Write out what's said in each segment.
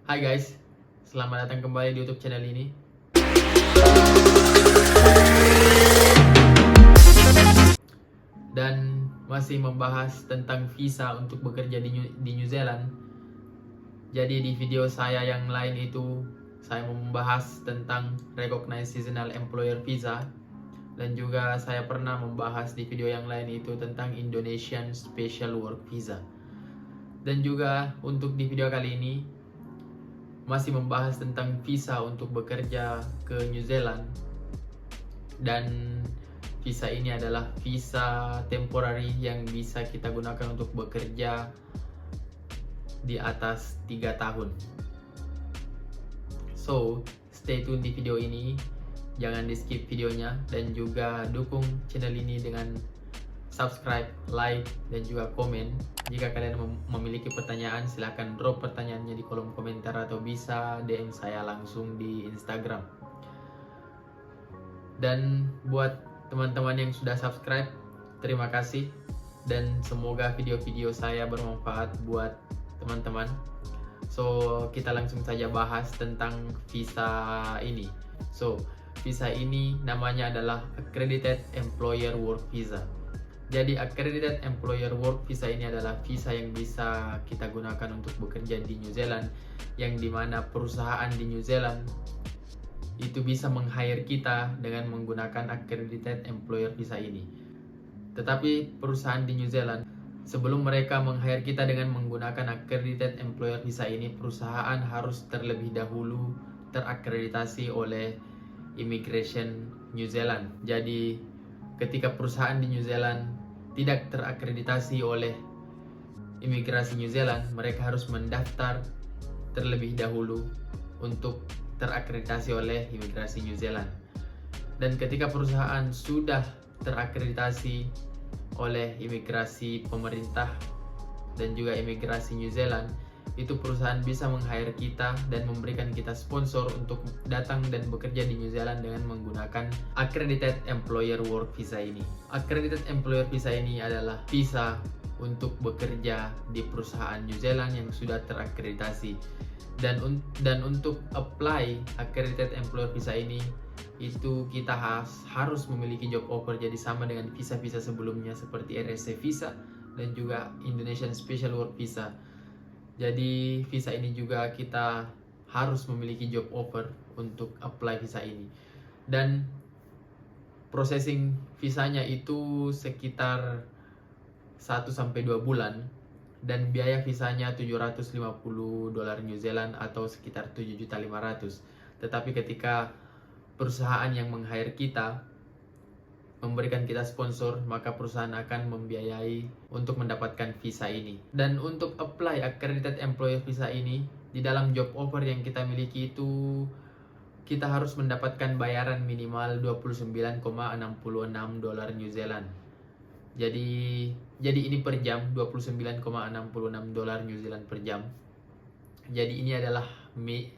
Hai guys, selamat datang kembali di YouTube channel ini. Dan masih membahas tentang visa untuk bekerja di New Zealand. Jadi di video saya yang lain itu saya mau membahas tentang Recognized Seasonal Employer Visa. Dan juga saya pernah membahas di video yang lain itu tentang Indonesian Special Work Visa. Dan juga untuk di video kali ini masih membahas tentang visa untuk bekerja ke New Zealand. Dan visa ini adalah visa temporary yang bisa kita gunakan untuk bekerja di atas 3 tahun. So, stay tune di video ini. Jangan di skip videonya. Dan juga dukung channel ini dengan subscribe, like, dan juga komen. Jika kalian memiliki pertanyaan, silahkan drop pertanyaannya di kolom komentar atau bisa DM saya langsung di Instagram. Dan buat teman-teman yang sudah subscribe, terima kasih. Dan semoga video-video saya bermanfaat buat teman-teman. So, kita langsung saja bahas tentang visa ini. So, visa ini namanya adalah Accredited Employer Work Visa. Jadi Accredited Employer Work Visa ini adalah visa yang bisa kita gunakan untuk bekerja di New Zealand, yang dimana perusahaan di New Zealand itu bisa meng-hire kita dengan menggunakan Accredited Employer Visa ini. Tetapi perusahaan di New Zealand, sebelum mereka meng-hire kita dengan menggunakan Accredited Employer Visa ini, perusahaan harus terlebih dahulu terakreditasi oleh Immigration New Zealand. Jadi ketika perusahaan di New Zealand tidak terakreditasi oleh Imigrasi New Zealand, mereka harus mendaftar terlebih dahulu untuk terakreditasi oleh Imigrasi New Zealand. Dan ketika perusahaan sudah terakreditasi oleh imigrasi pemerintah dan juga imigrasi New Zealand, itu perusahaan bisa meng-hire kita dan memberikan kita sponsor untuk datang dan bekerja di New Zealand dengan menggunakan Accredited Employer Work Visa ini. Accredited Employer Visa ini adalah visa untuk bekerja di perusahaan New Zealand yang sudah terakreditasi. Dan untuk apply Accredited Employer Visa ini, itu kita harus memiliki job offer, jadi sama dengan visa-visa sebelumnya seperti RSC Visa dan juga Indonesian Special Work Visa. Jadi visa ini juga kita harus memiliki job offer untuk apply visa ini. Dan processing visanya itu sekitar 1-2 bulan. Dan biaya visanya $750 New Zealand atau sekitar 7.500.000. Tetapi ketika perusahaan yang meng-hire kita memberikan kita sponsor, maka perusahaan akan membiayai untuk mendapatkan visa ini. Dan untuk apply Accredited Employer Visa ini, di dalam job offer yang kita miliki itu kita harus mendapatkan bayaran minimal $29,66 New Zealand. Jadi ini per jam, $29,66 New Zealand per jam. Jadi ini adalah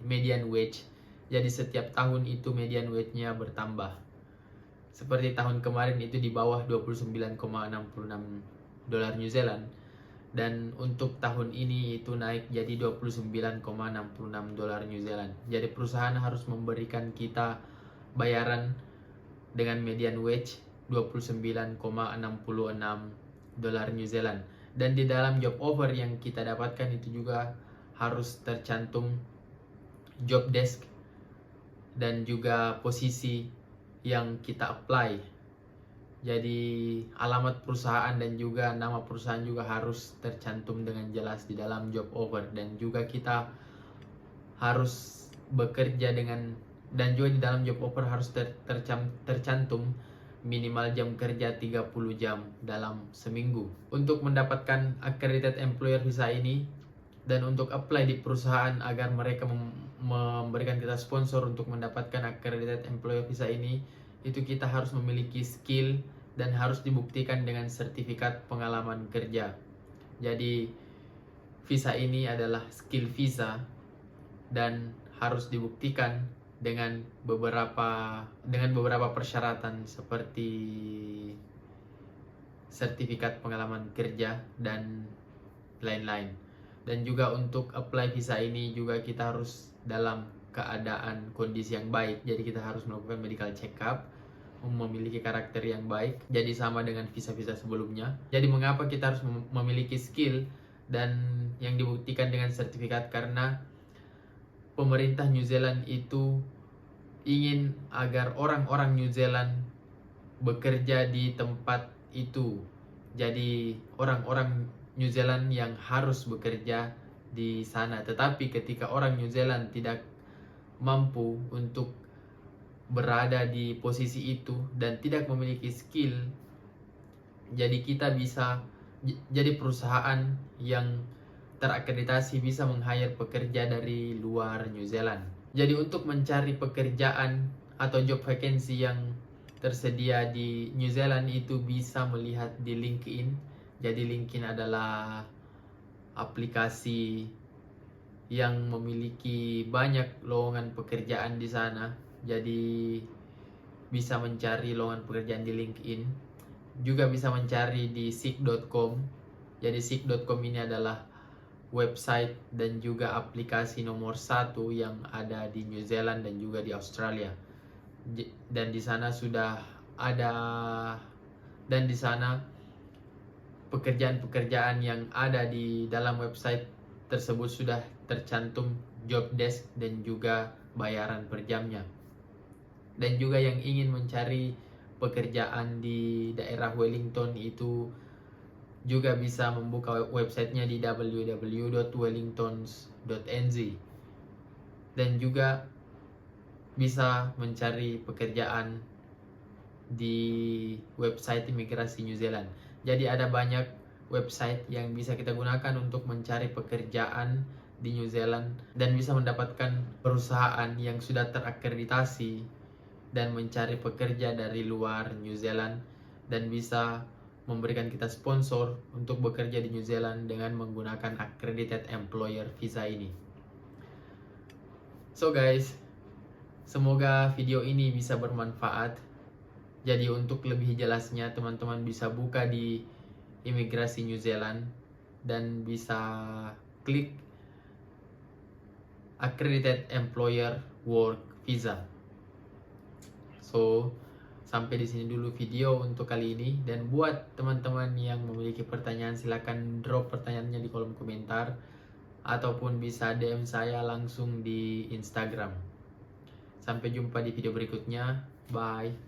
median wage. Jadi setiap tahun itu median wage-nya bertambah. Seperti tahun kemarin itu di bawah $29,66 New Zealand. Dan untuk tahun ini itu naik jadi $29,66 New Zealand. Jadi perusahaan harus memberikan kita bayaran dengan median wage $29,66 New Zealand. Dan di dalam job offer yang kita dapatkan itu juga harus tercantum job desk dan juga posisi yang kita apply. Jadi alamat perusahaan dan juga nama perusahaan juga harus tercantum dengan jelas di dalam job offer. Dan juga kita harus bekerja dengan, dan juga di dalam job offer harus tercantum minimal jam kerja 30 jam dalam seminggu. Untuk mendapatkan Accredited Employer Visa ini dan untuk apply di perusahaan agar mereka memberikan kita sponsor untuk mendapatkan Accredited Employer Visa ini, itu kita harus memiliki skill dan harus dibuktikan dengan sertifikat pengalaman kerja. Jadi visa ini adalah skill visa dan harus dibuktikan dengan beberapa persyaratan seperti sertifikat pengalaman kerja dan lain-lain. Dan juga untuk apply visa ini juga kita harus dalam keadaan kondisi yang baik. Jadi kita harus melakukan medical check up, memiliki karakter yang baik. Jadi sama dengan visa-visa sebelumnya. Jadi mengapa kita harus memiliki skill dan yang dibuktikan dengan sertifikat? Karena pemerintah New Zealand itu ingin agar orang-orang New Zealand bekerja di tempat itu. Jadi orang-orang New Zealand yang harus bekerja di sana. Tetapi ketika orang New Zealand tidak mampu untuk berada di posisi itu dan tidak memiliki skill, jadi jadi perusahaan yang terakreditasi bisa meng-hire pekerja dari luar New Zealand. Jadi untuk mencari pekerjaan atau job vacancy yang tersedia di New Zealand itu bisa melihat di LinkedIn. Jadi LinkedIn adalah aplikasi yang memiliki banyak lowongan pekerjaan di sana. Jadi bisa mencari lowongan pekerjaan di LinkedIn. Juga bisa mencari di seek.com. Jadi seek.com ini adalah website dan juga aplikasi nomor 1 yang ada di New Zealand dan juga di Australia. Dan di sana sudah ada, dan di sana pekerjaan-pekerjaan yang ada di dalam website tersebut sudah tercantum job desk dan juga bayaran per jamnya. Dan juga yang ingin mencari pekerjaan di daerah Wellington itu juga bisa membuka websitenya di www.wellingtons.nz, dan juga bisa mencari pekerjaan di website imigrasi New Zealand. Jadi ada banyak website yang bisa kita gunakan untuk mencari pekerjaan di New Zealand dan bisa mendapatkan perusahaan yang sudah terakreditasi dan mencari pekerja dari luar New Zealand dan bisa memberikan kita sponsor untuk bekerja di New Zealand dengan menggunakan accredited employer visa ini. So guys, semoga video ini bisa bermanfaat. Jadi untuk lebih jelasnya teman-teman bisa buka di imigrasi New Zealand dan bisa klik accredited employer work visa. So sampai di sini dulu video untuk kali ini, dan buat teman-teman yang memiliki pertanyaan silakan drop pertanyaannya di kolom komentar ataupun bisa DM saya langsung di Instagram. Sampai jumpa di video berikutnya. Bye.